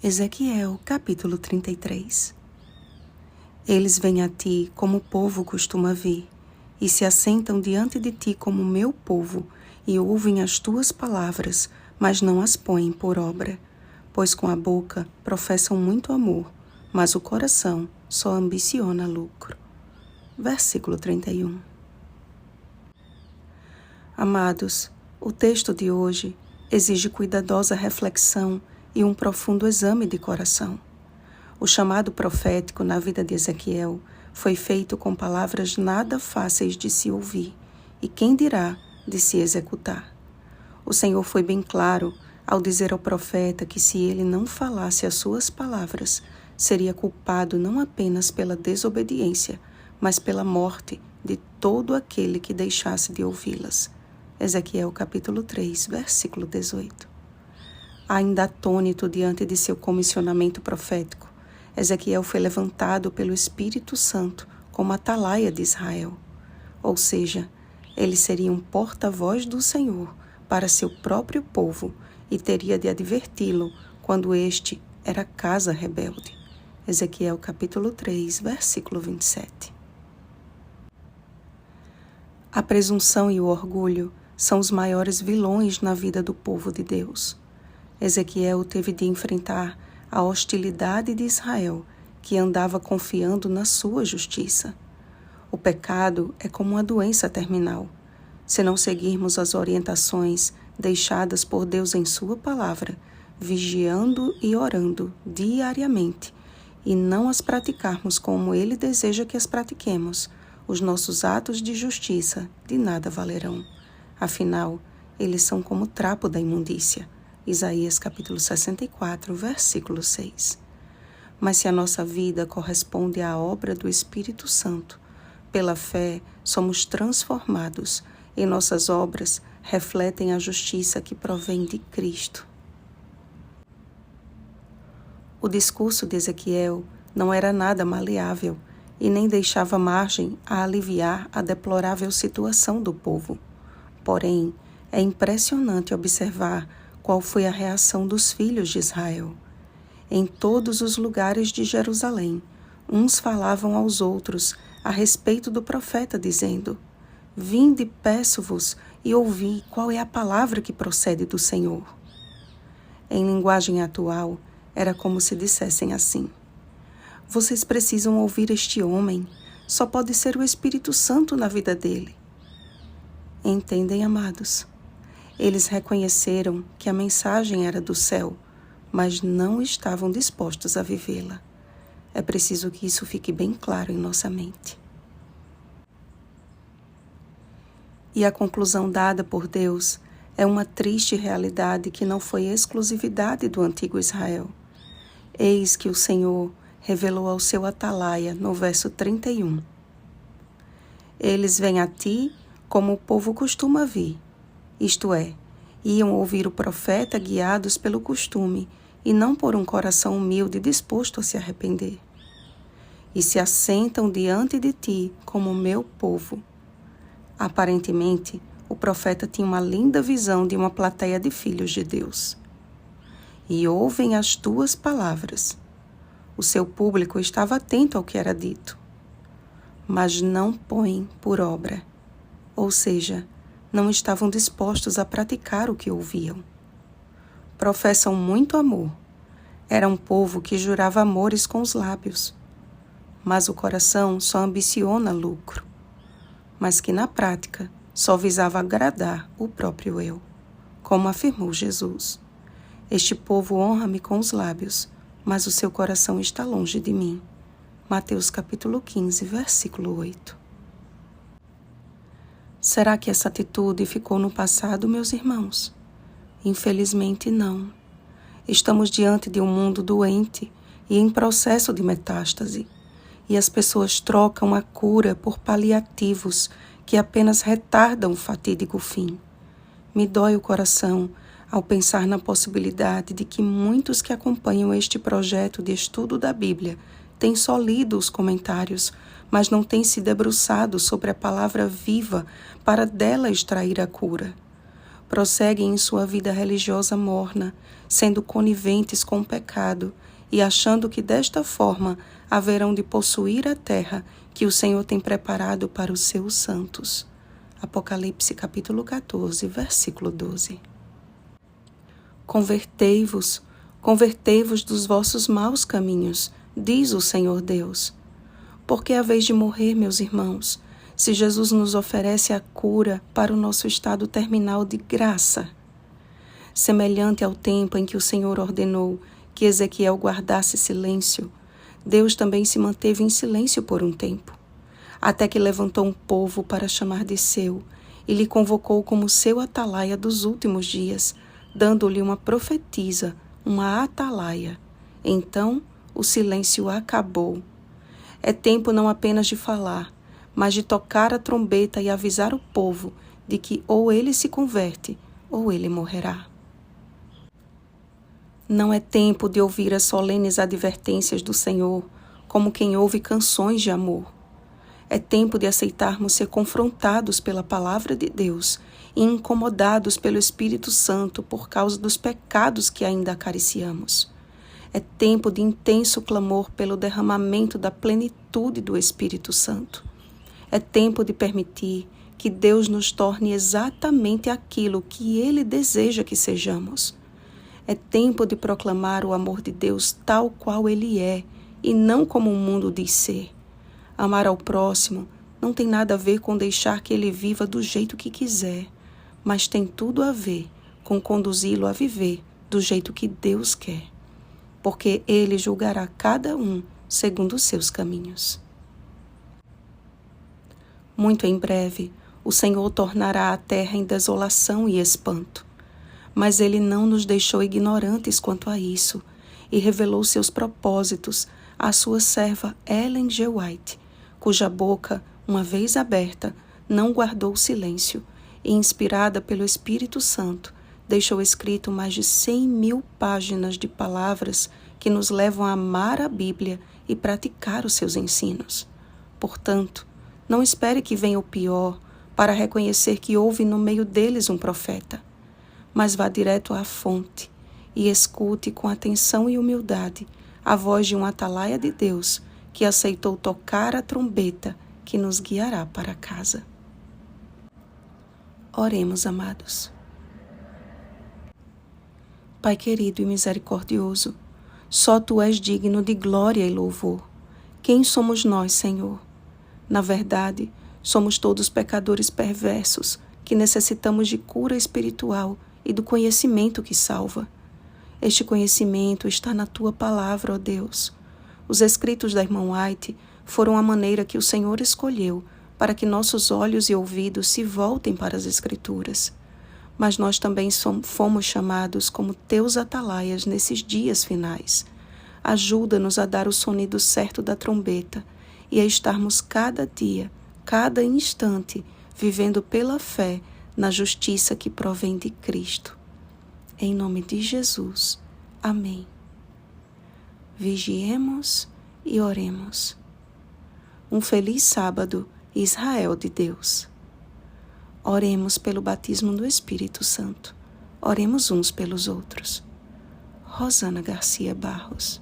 Ezequiel, capítulo 33. Eles vêm a ti como o povo costuma vir, e se assentam diante de ti como meu povo, e ouvem as tuas palavras, mas não as põem por obra. Pois com a boca professam muito amor, mas o coração só ambiciona lucro. Versículo 31. Amados, o texto de hoje exige cuidadosa reflexão e um profundo exame de coração. O chamado profético na vida de Ezequiel foi feito com palavras nada fáceis de se ouvir e quem dirá de se executar. O Senhor foi bem claro ao dizer ao profeta que se ele não falasse as suas palavras, seria culpado não apenas pela desobediência, mas pela morte de todo aquele que deixasse de ouvi-las. Ezequiel capítulo 3, versículo 18. Ainda atônito diante de seu comissionamento profético, Ezequiel foi levantado pelo Espírito Santo como atalaia de Israel. Ou seja, ele seria um porta-voz do Senhor para seu próprio povo e teria de adverti-lo quando este era casa rebelde. Ezequiel capítulo 3, versículo 27. A presunção e o orgulho são os maiores vilões na vida do povo de Deus. Ezequiel teve de enfrentar a hostilidade de Israel, que andava confiando na sua justiça. O pecado é como uma doença terminal. Se não seguirmos as orientações deixadas por Deus em sua palavra, vigiando e orando diariamente, e não as praticarmos como Ele deseja que as pratiquemos, os nossos atos de justiça de nada valerão. Afinal, eles são como trapo da imundícia. Isaías capítulo 64, versículo 6. Mas se a nossa vida corresponde à obra do Espírito Santo, pela fé somos transformados e nossas obras refletem a justiça que provém de Cristo. O discurso de Ezequiel não era nada maleável e nem deixava margem a aliviar a deplorável situação do povo. Porém, é impressionante observar qual foi a reação dos filhos de Israel. Em todos os lugares de Jerusalém, uns falavam aos outros a respeito do profeta, dizendo: Vinde, peço-vos, e ouvi qual é a palavra que procede do Senhor. Em linguagem atual, era como se dissessem assim: Vocês precisam ouvir este homem, só pode ser o Espírito Santo na vida dele. Entendem, amados? Eles reconheceram que a mensagem era do céu, mas não estavam dispostos a vivê-la. É preciso que isso fique bem claro em nossa mente. E a conclusão dada por Deus é uma triste realidade que não foi exclusividade do antigo Israel. Eis que o Senhor revelou ao seu atalaia no verso 31. Eles vêm a ti como o povo costuma vir, isto é, iam ouvir o profeta guiados pelo costume e não por um coração humilde disposto a se arrepender. E se assentam diante de ti como meu povo. Aparentemente, o profeta tinha uma linda visão de uma plateia de filhos de Deus. E ouvem as tuas palavras. O seu público estava atento ao que era dito, mas não põem por obra. Ou seja, não estavam dispostos a praticar o que ouviam. Professam muito amor. Era um povo que jurava amores com os lábios, mas o coração só ambiciona lucro, mas que na prática só visava agradar o próprio eu, como afirmou Jesus. Este povo honra-me com os lábios, mas o seu coração está longe de mim. Mateus capítulo 15, versículo 8. Será que essa atitude ficou no passado, meus irmãos? Infelizmente não. Estamos diante de um mundo doente e em processo de metástase, e as pessoas trocam a cura por paliativos que apenas retardam o fatídico fim. Me dói o coração ao pensar na possibilidade de que muitos que acompanham este projeto de estudo da Bíblia têm só lido os comentários, mas não têm se debruçado sobre a palavra viva para dela extrair a cura. prosseguem em sua vida religiosa morna, sendo coniventes com o pecado e achando que desta forma haverão de possuir a terra que o Senhor tem preparado para os seus santos. Apocalipse capítulo 14, versículo 12. Convertei-vos dos vossos maus caminhos, diz o Senhor Deus. Porque haveis de morrer, meus irmãos, se Jesus nos oferece a cura para o nosso estado terminal de graça? Semelhante ao tempo em que o Senhor ordenou que Ezequiel guardasse silêncio, Deus também se manteve em silêncio por um tempo, até que levantou um povo para chamar de seu e lhe convocou como seu atalaia dos últimos dias, dando-lhe uma profetisa, uma atalaia. Então o silêncio acabou. É tempo não apenas de falar, mas de tocar a trombeta e avisar o povo de que ou ele se converte ou ele morrerá. Não é tempo de ouvir as solenes advertências do Senhor, como quem ouve canções de amor. É tempo de aceitarmos ser confrontados pela palavra de Deus e incomodados pelo Espírito Santo por causa dos pecados que ainda acariciamos. É tempo de intenso clamor pelo derramamento da plenitude do Espírito Santo. É tempo de permitir que Deus nos torne exatamente aquilo que Ele deseja que sejamos. É tempo de proclamar o amor de Deus tal qual Ele é e não como o mundo diz ser. Amar ao próximo não tem nada a ver com deixar que ele viva do jeito que quiser, mas tem tudo a ver com conduzi-lo a viver do jeito que Deus quer, porque Ele julgará cada um segundo os seus caminhos. Muito em breve, o Senhor tornará a terra em desolação e espanto. Mas Ele não nos deixou ignorantes quanto a isso e revelou seus propósitos à sua serva Ellen G. White, cuja boca, uma vez aberta, não guardou silêncio e, inspirada pelo Espírito Santo, deixou escrito mais de 100.000 páginas de palavras que nos levam a amar a Bíblia e praticar os seus ensinos. Portanto, não espere que venha o pior para reconhecer que houve no meio deles um profeta, mas vá direto à fonte e escute com atenção e humildade a voz de um atalaia de Deus que aceitou tocar a trombeta que nos guiará para casa. Oremos, amados. Pai querido e misericordioso, só Tu és digno de glória e louvor. Quem somos nós, Senhor? Na verdade, somos todos pecadores perversos que necessitamos de cura espiritual e do conhecimento que salva. Este conhecimento está na Tua palavra, ó Deus. Os escritos da irmã White foram a maneira que o Senhor escolheu para que nossos olhos e ouvidos se voltem para as Escrituras. Mas nós também fomos chamados como Teus atalaias nesses dias finais. Ajuda-nos a dar o sonido certo da trombeta e a estarmos cada dia, cada instante, vivendo pela fé na justiça que provém de Cristo. Em nome de Jesus. Amém. Vigiemos e oremos. Um feliz sábado, Israel de Deus. Oremos pelo batismo do Espírito Santo. Oremos uns pelos outros. Rosana Garcia Barros.